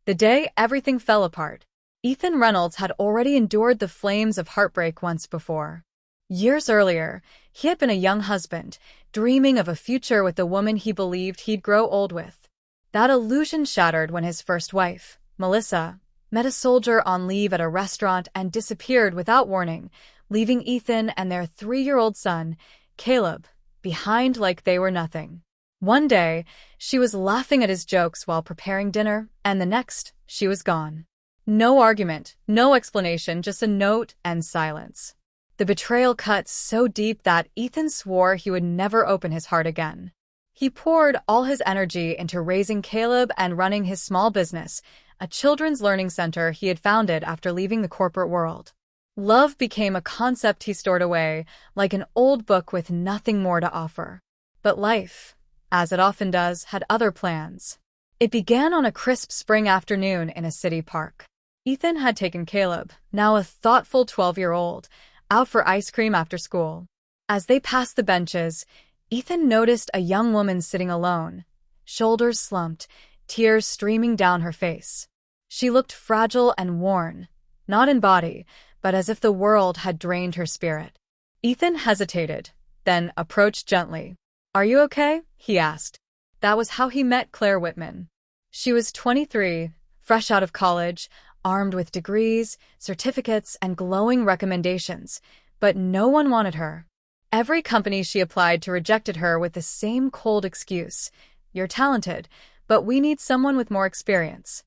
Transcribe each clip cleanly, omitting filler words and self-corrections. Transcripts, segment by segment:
The day everything fell apart. Ethan Reynolds had already endured the flames of heartbreak once before. Years earlier, he had been a young husband, dreaming of a future with the woman he believed he'd grow old with. That illusion shattered when his first wife, Melissa, met a soldier on leave at a restaurant and disappeared without warning, leaving Ethan and their 3-year-old son, Caleb, behind like they were nothing. One day, she was laughing at his jokes while preparing dinner, and the next, she was gone. No argument, no explanation, just a note and silence. The betrayal cut so deep that Ethan swore he would never open his heart again. He poured all his energy into raising Caleb and running his small business, a children's learning center he had founded after leaving the corporate world. Love became a concept he stored away, like an old book with nothing more to offer. But life, as it often does, had other plans. It began on a crisp spring afternoon in a city park. Ethan had taken Caleb, now a thoughtful 12-year-old, out for ice cream after school. As they passed the benches, Ethan noticed a young woman sitting alone, shoulders slumped, tears streaming down her face. She looked fragile and worn, not in body, but as if the world had drained her spirit. Ethan hesitated, then approached gently. "Are you okay?" he asked. That was how he met Claire Whitman. She was 23, fresh out of college, armed with degrees, certificates, and glowing recommendations, but no one wanted her. Every company she applied to rejected her with the same cold excuse: "You're talented, but we need someone with more experience."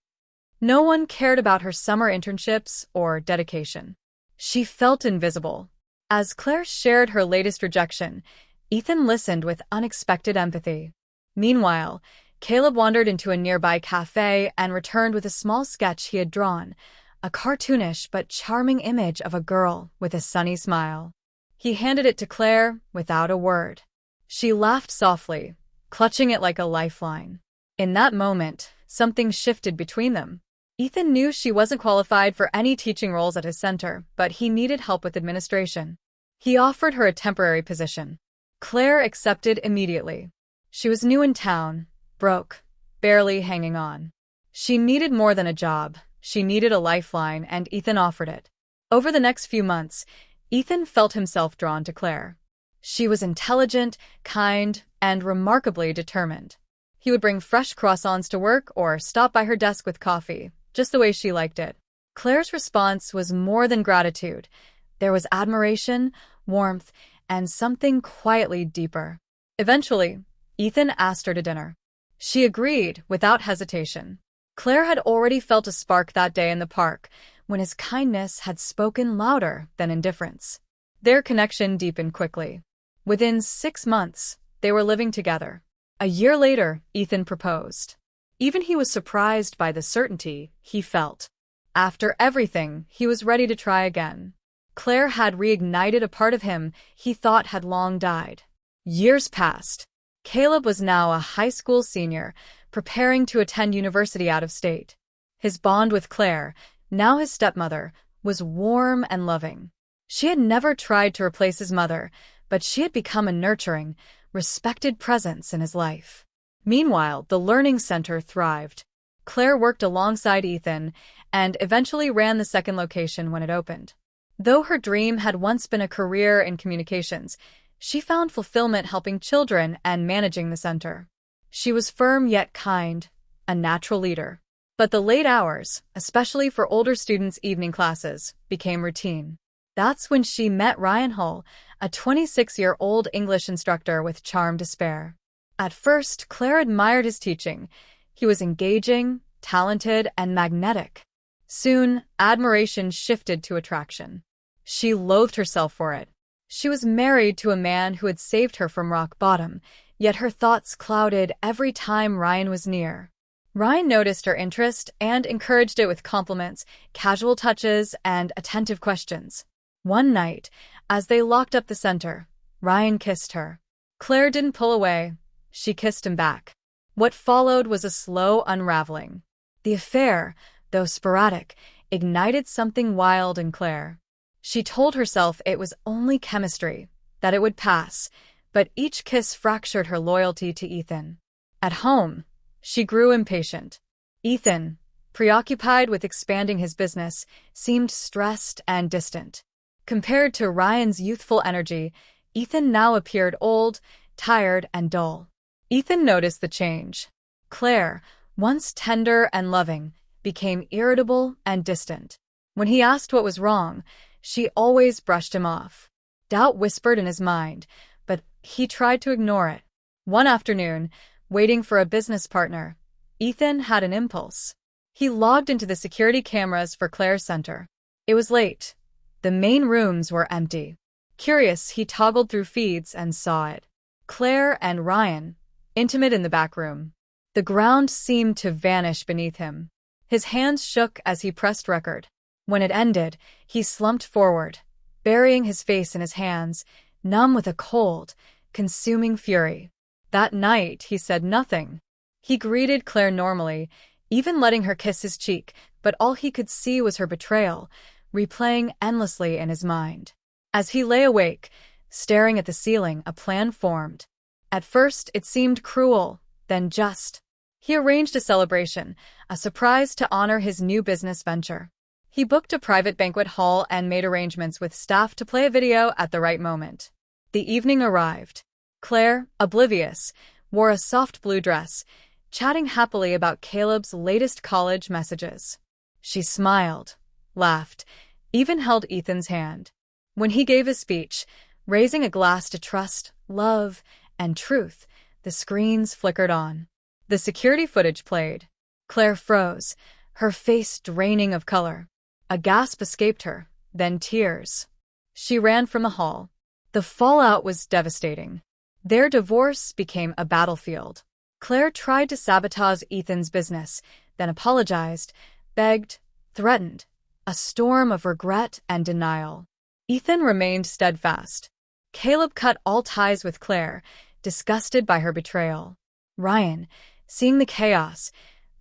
No one cared about her summer internships or dedication. She felt invisible. As Claire shared her latest rejection, Ethan listened with unexpected empathy. Meanwhile, Caleb wandered into a nearby cafe and returned with a small sketch he had drawn, a cartoonish but charming image of a girl with a sunny smile. He handed it to Claire without a word. She laughed softly, clutching it like a lifeline. In that moment, something shifted between them. Ethan knew she wasn't qualified for any teaching roles at his center, but he needed help with administration. He offered her a temporary position. Claire accepted immediately. She was new in town, broke, barely hanging on. She needed more than a job. She needed a lifeline, and Ethan offered it. Over the next few months, Ethan felt himself drawn to Claire. She was intelligent, kind, and remarkably determined. He would bring fresh croissants to work or stop by her desk with coffee, just the way she liked it. Claire's response was more than gratitude. There was admiration, warmth, and something quietly deeper. Eventually, Ethan asked her to dinner. She agreed without hesitation. Claire had already felt a spark that day in the park, when his kindness had spoken louder than indifference. Their connection deepened quickly. Within 6 months, they were living together. A year later, Ethan proposed. Even he was surprised by the certainty he felt. After everything, he was ready to try again. Claire had reignited a part of him he thought had long died. Years passed. Caleb was now a high school senior, preparing to attend university out of state. His bond with Claire, now his stepmother, was warm and loving. She had never tried to replace his mother, but she had become a nurturing, respected presence in his life. Meanwhile, the learning center thrived. Claire worked alongside Ethan and eventually ran the second location when it opened. Though her dream had once been a career in communications, she found fulfillment helping children and managing the center. She was firm yet kind, a natural leader. But the late hours, especially for older students' evening classes, became routine. That's when she met Ryan Hull, a 26-year-old English instructor with charm to spare. At first, Claire admired his teaching. He was engaging, talented, and magnetic. Soon, admiration shifted to attraction. She loathed herself for it. She was married to a man who had saved her from rock bottom, yet her thoughts clouded every time Ryan was near. Ryan noticed her interest and encouraged it with compliments, casual touches, and attentive questions. One night, as they locked up the center, Ryan kissed her. Claire didn't pull away. She kissed him back. What followed was a slow unraveling. The affair, though sporadic, ignited something wild in Claire. She told herself it was only chemistry, that it would pass, but each kiss fractured her loyalty to Ethan. At home, she grew impatient. "Ethan, preoccupied with expanding his business, seemed stressed and distant. Compared to Ryan's youthful energy, Ethan now appeared old, tired, and dull. Ethan noticed the change. Claire, once tender and loving, became irritable and distant. When he asked what was wrong, she always brushed him off. Doubt whispered in his mind, but he tried to ignore it. One afternoon, waiting for a business partner, Ethan had an impulse. He logged into the security cameras for Claire's center. It was late. The main rooms were empty. Curious, he toggled through feeds and saw it. Claire and Ryan, intimate in the back room. The ground seemed to vanish beneath him. His hands shook as he pressed record. When it ended, he slumped forward, burying his face in his hands, numb with a cold, consuming fury. That night, he said nothing. He greeted Claire normally, even letting her kiss his cheek, but all he could see was her betrayal, replaying endlessly in his mind. As he lay awake, staring at the ceiling, a plan formed. At first, it seemed cruel, then just. He arranged a celebration, a surprise to honor his new business venture. He booked a private banquet hall and made arrangements with staff to play a video at the right moment. The evening arrived. Claire, oblivious, wore a soft blue dress, chatting happily about Caleb's latest college messages. She smiled, laughed, even held Ethan's hand. When he gave his speech, raising a glass to trust, love, and truth, the screens flickered on. The security footage played. Claire froze, her face draining of color. A gasp escaped her, then tears. She ran from the hall. The fallout was devastating. Their divorce became a battlefield. Claire tried to sabotage Ethan's business, then apologized, begged, threatened. A storm of regret and denial. Ethan remained steadfast. Caleb cut all ties with Claire, disgusted by her betrayal. Ryan, seeing the chaos,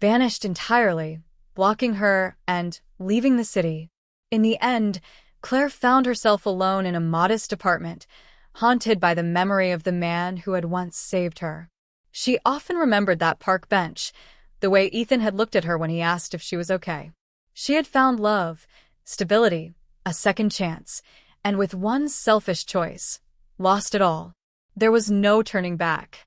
vanished entirely, blocking her and leaving the city. In the end, Claire found herself alone in a modest apartment, haunted by the memory of the man who had once saved her. She often remembered that park bench, the way Ethan had looked at her when he asked if she was okay. She had found love, stability, a second chance, and with one selfish choice, lost it all. There was no turning back.